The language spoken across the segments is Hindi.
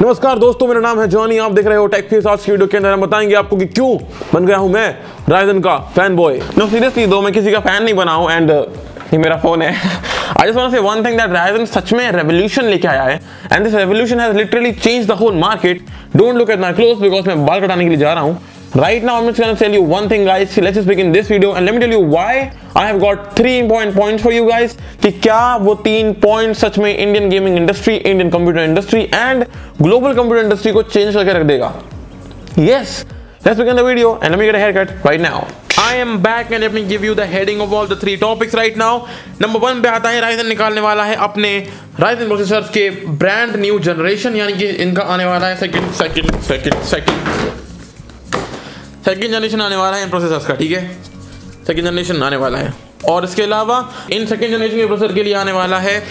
नमस्कार दोस्तों, मेरा नाम है जॉनी। आप देख रहे हो टेक फेस। आज की वीडियो के अंदर हम बताएंगे आपको कि क्यों बन गया हूं मैं राइजन का फैन बॉय। नो सीरियसली दो मैं किसी का फैन नहीं बना हूं एंड ये मेरा फोन है। I just want to say one thing that Ryzen सच में रेवोल्यूशन लेके आया है and this revolution has literally changed the whole market. Don't look at my clothes because मैं बाल कटाने के लिए जा रहा हूं। Right now, I'm just gonna tell you one thing, guys. Let's just begin this video and let me tell you why I have got 3 important points for you guys. कि क्या वो 3 points सच में Indian gaming industry, Indian computer industry and global computer industry को change करके रख देगा? Yes. Let's begin the video and let me get a haircut right now. I am back and let me give you the heading of all the 3 topics right now. Number 1 पे आता है Ryzen निकालने वाला है अपने Ryzen प्रोसेसर्स के ब्रांड न्यू जनरेशन, यानी कि इनका आने वाला है सेकंड जनरेशन आने वाला है इन प्रोसेसर्स का। ठीक है, सेकंड जनरेशन आने वाला है और इसके अलावा इन सेकंड जनरेशन के प्रोसेसर के लिए आने वाला है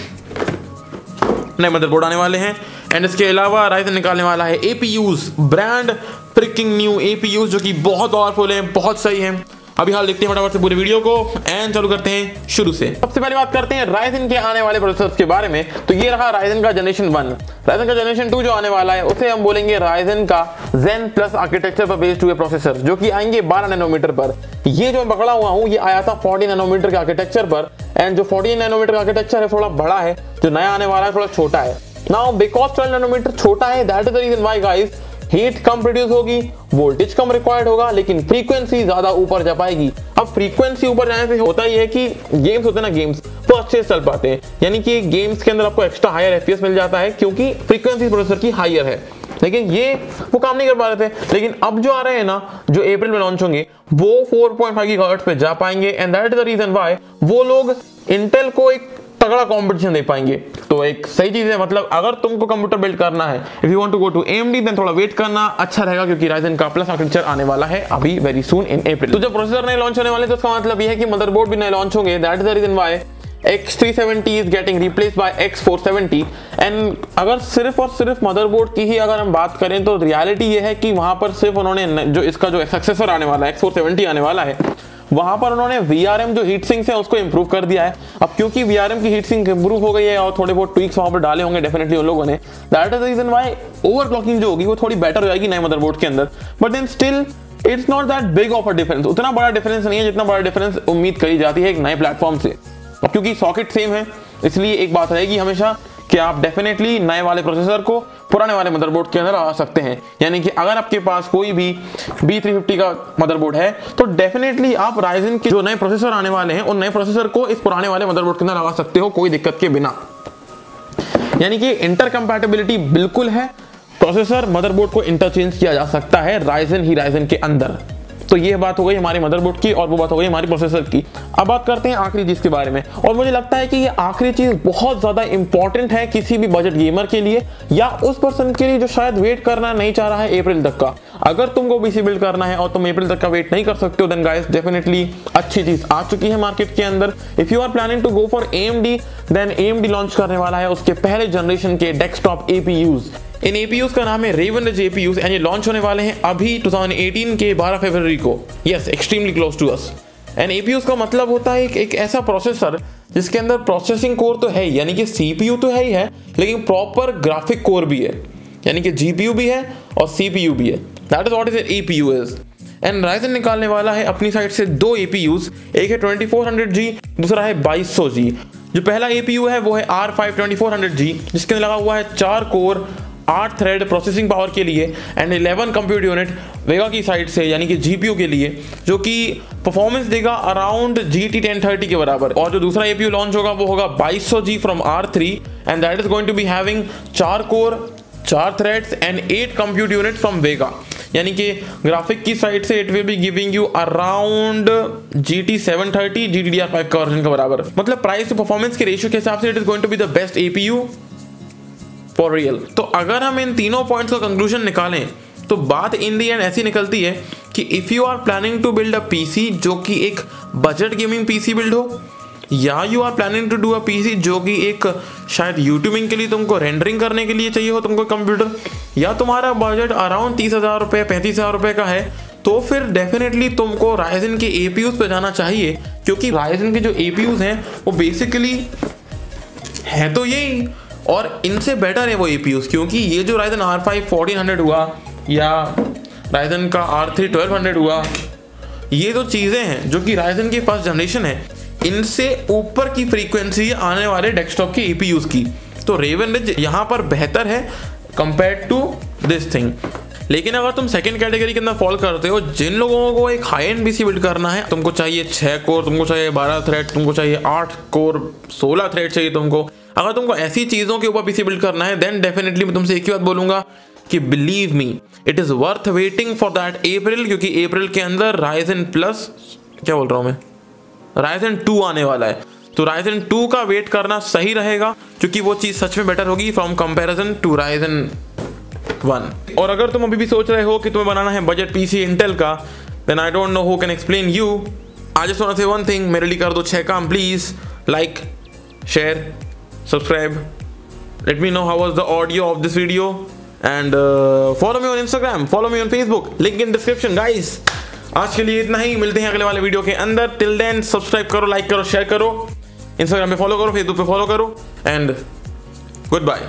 नए मदरबोर्ड आने वाले हैं एंड इसके अलावा राइजन निकालने वाला है एपीयूज, ब्रांड फ्रिकिंग न्यू एपीयूज जो कि बहुत पावरफुल हैं, बहुत सही हैं। अभी हाल देखते हैं फटाफट से पूरे वीडियो को एंड चालू करते हैं शुरू से। सबसे पहले बात करते हैं राइजन के आने वाले प्रोसेसर्स के बारे में। तो ये रहा राइजन का जनरेशन 1। राइजन का जनरेशन 2 जो आने वाला है उसे हम बोलेंगे राइजन का जेन प्लस आर्किटेक्चर पर बेस्ड हुए प्रोसेसर, जो कि आएंगे 12 नैनोमीटर पर। ये जो मैं पकड़ा हुआ हूँ ये आया था 40 नैनोमीटर के आर्किटेक्चर पर एंड जो 40 नैनोमीटर का आर्किटेक्चर है थोड़ा बड़ा है, जो नया आने वाला है थोड़ा छोटा है। नाउ बिकॉज 12 नैनोमीटर छोटा है, that is the reason why guys heat कम प्रोड्यूस होगी, वोल्टेज कम रिक्वायर्ड होगा, लेकिन फ्रीक्वेंसी ज्यादा ऊपर जा पाएगी। अब फ्रीक्वेंसी ऊपर जाने से होता ही है कि गेम्स होते हैं ना, गेम्स तो अच्छे से चल पाते हैं, यानी कि गेम्स के अंदर आपको एक्स्ट्रा हायर एफपीएस मिल जाता है क्योंकि फ्रीक्वेंसी प्रोसेसर की हायर है। लेकिन ये वो काम नहीं कर पा रहे थे, लेकिन अब जो आ रहे हैं ना, जो अप्रैल में लॉन्च होंगे वो 4.5 गीगाहर्ट्ज पे जा पाएंगे and that is the reason why वो लोग इंटेल को एक तगड़ा कंपटीशन दे पाएंगे। तो एक सही चीज है, मतलब अगर तुमको कंप्यूटर बिल्ड करना है, if you want to go to AMD then थोड़ा वेट करना अच्छा रहेगा क्योंकि राइजन का प्लस आर्किटेक्चर आने वाला है अभी वेरी सून इन अप्रैल। तो जब प्रोसेसर नए लॉन्च होने वाले तो इसका मतलब ये है कि मदरबोर्ड भी नए लॉन्च होंगे। That is the reason why X370 is getting replaced by X470 and अगर सिर्फ और सिर्फ मदरबोर्ड की ही अगर हम बात करें तो रियलिटी ये है कि वहां पर सिर्फ उन्होंने जो इसका जो सक्सेसर आने वाला है X470 आने वाला है वहां पर उन्होंने VRM जो हीट सिंक्स है उसको इंप्रूव कर दिया है। अब क्योंकि VRM की हीट सिंक इंप्रूव हो गई है और थोड़े बहुत ट्विक्स वहां पर डाले होंगे डेफिनेटली उन लोगों ने, that is the reason why overclocking जो होगी वो थोड़ी बेटर हो जाएगी नए मदरबोर्ड के अंदर। But then still it's not that big of a difference, उतना बड़ा डिफरेंस नहीं है जितना बड़ा डिफरेंस उम्मीद करी जाती है एक नए प्लेटफॉर्म से। अब क्योंकि सॉकेट सेम है इसलिए एक बात रहेगी हमेशा कि आप डेफिनेटली नए वाले प्रोसेसर को पुराने वाले मदरबोर्ड के अंदर लगा सकते हैं। यानी कि अगर आपके पास कोई भी B350 का मदरबोर्ड है तो डेफिनेटली आप राइजन के जो नए प्रोसेसर आने वाले हैं उन नए प्रोसेसर को इस पुराने वाले मदरबोर्ड के अंदर लगा सकते हो कोई दिक्कत के बिना। यानी कि इंटरकम्पैटिबिलिटी बिल्कुल है, प्रोसेसर मदरबोर्ड को इंटरचेंज किया जा सकता है राइजन के अंदर। तो ये बात हो गई हमारी मदरबोर्ड की और वो बात हो गई हमारी प्रोसेसर की। अब बात करते हैं आखिरी चीज के बारे में, और मुझे लगता है कि ये आखिरी चीज बहुत ज्यादा इंपॉर्टेंट है किसी भी बजट गेमर के लिए या उस पर्सन के लिए जो शायद वेट करना नहीं चाह रहा है अप्रैल तक का। अगर तुमको पीसी बिल्ड करना है और तुम अप्रैल तक का वेट नहीं कर सकते हो देन गाइस डेफिनेटली अच्छी चीज आ चुकी है मार्केट के अंदर। If you are planning to go for AMD then AMD launch करने वाला है उसके पहले जनरेशन के डेस्कटॉप APUs। इन APUs का नाम है Raven Ridge APUs एंड ये लॉन्च होने वाले हैं अभी 2018 के 12 फरवरी को। Yes, extremely close to us. And APUs का मतलब होता है एक ऐसा प्रोसेसर जिसके अंदर प्रोसेसिंग कोर तो है ही, यानी कि CPU तो है ही है, लेकिन प्रॉपर ग्राफिक कोर भी है, यानी कि GPU भी है और CPU भी है। That is what is APU is. And Ryzen निकालने वाला है अपनी साइड से 2 APUs, एक है 2400G, दूसरा है 2200G। जो पहला APU है वो है R5 2400G जिसके अंदर लगा हुआ है 4 कोर 8 थ्रेड प्रोसेसिंग पावर के लिए एंड 11 कंप्यूट यूनिट वेगा की साइड से, यानी कि GPU के लिए, जो कि परफॉर्मेंस देगा अराउंड GT 1030 के बराबर। और जो दूसरा APU लॉन्च होगा वो होगा 2200G from R3 and that is going to be having 4 core 4 threads and 8 compute unit from Vega, यानी कि ग्राफिक की साइड से it will be giving you around GT 730 GDDR5 का वर्जन के बराबर। मतलब प्राइस टू परफॉर्मेंस के रेशियो के हिसाब से it is going to be the best APU for real. तो अगर हम इन तीनों पॉइंट्स का कंक्लूजन निकालें तो बात इन दी एंड ऐसी निकलती है कि if you are planning to build a PC जो कि एक बजट गेमिंग PC बिल्ड हो, या you are planning to do a PC जो कि एक शायद यूट्यूबिंग के लिए तुमको रेंडरिंग करने के लिए चाहिए हो तुमको कंप्यूटर, या तुम्हारा बजट अराउंड 30,000 रुपये 35,000 रुपये का है, तो फिर डेफिनेटली तुमको राइजन के APUs पे जाना चाहिए क्योंकि राइजन के जो APUs हैं वो बेसिकली है तो यही और इनसे बेटर है वो APUs, क्योंकि ये जो Ryzen R5 1400 हुआ या Ryzen का R3 1200 हुआ, ये जो चीज़ें हैं जो कि Ryzen की फर्स्ट जनरेशन है, इनसे ऊपर की फ्रीक्वेंसी आने वाले डेस्कटॉप की APUs की। तो Raven Ridge यहाँ पर बेहतर है कंपेयर्ड टू दिस थिंग। लेकिन अगर तुम सेकंड कैटेगरी के अंदर फॉल करते हो, जिन लोगों को एक हाई एंड पीसी बिल्ड करना है, तुमको चाहिए 6 कोर, तुमको चाहिए 12 थ्रेड, तुमको चाहिए 8 कोर, 16 थ्रेड चाहिए तुमको, अगर तुमको ऐसी चीज़ों के ऊपर पीसी बिल्ड करना है, देन डेफिनेटली मैं तुमसे एक ही बात बोलूँगा कि believe me it is worth waiting for that April, क्योंकि अप्रैल के अंदर Ryzen प्लस क्या बोल रहा हूँ मैं, Ryzen 2 आने वाला है। तो Ryzen 2 का वेट करना सही रहेगा, क्योंकि वो चीज़ सच में बेटर होगी फ्रॉम कंपैरिजन टू Ryzen 1। और अगर तुम अभी भी सोच रहे हो कि तुम्हें बनाना है बजट पीसी इंटेल का, then I don't know who can explain you. I just want to say one thing, मेरे लिए कर दो 6 काम please, like, share, subscribe, let me know how was the audio of this video, and follow me on Instagram, follow me on Facebook, link in description guys. आज के लिए इतना ही, मिलते हैं अगले वाले वीडियो के अंदर। टिल देन सब्सक्राइब करो, लाइक करो, शेयर करो, इंस्टाग्राम पे फॉलो करो, फेसबुक पे फॉलो करो, and good bye,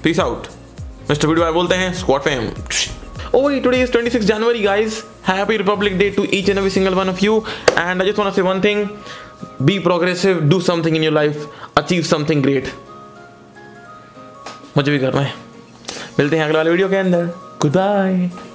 peace out. Mister video भाई बोलते हैं squad fam. Oh, today is 26 January, guys. Happy Republic Day to each and every single one of you. And I just want to say one thing: be progressive, do something in your life, achieve something great. मुझे भी करना है। मिलते हैं अगले वाले वीडियो के अंदर। Goodbye.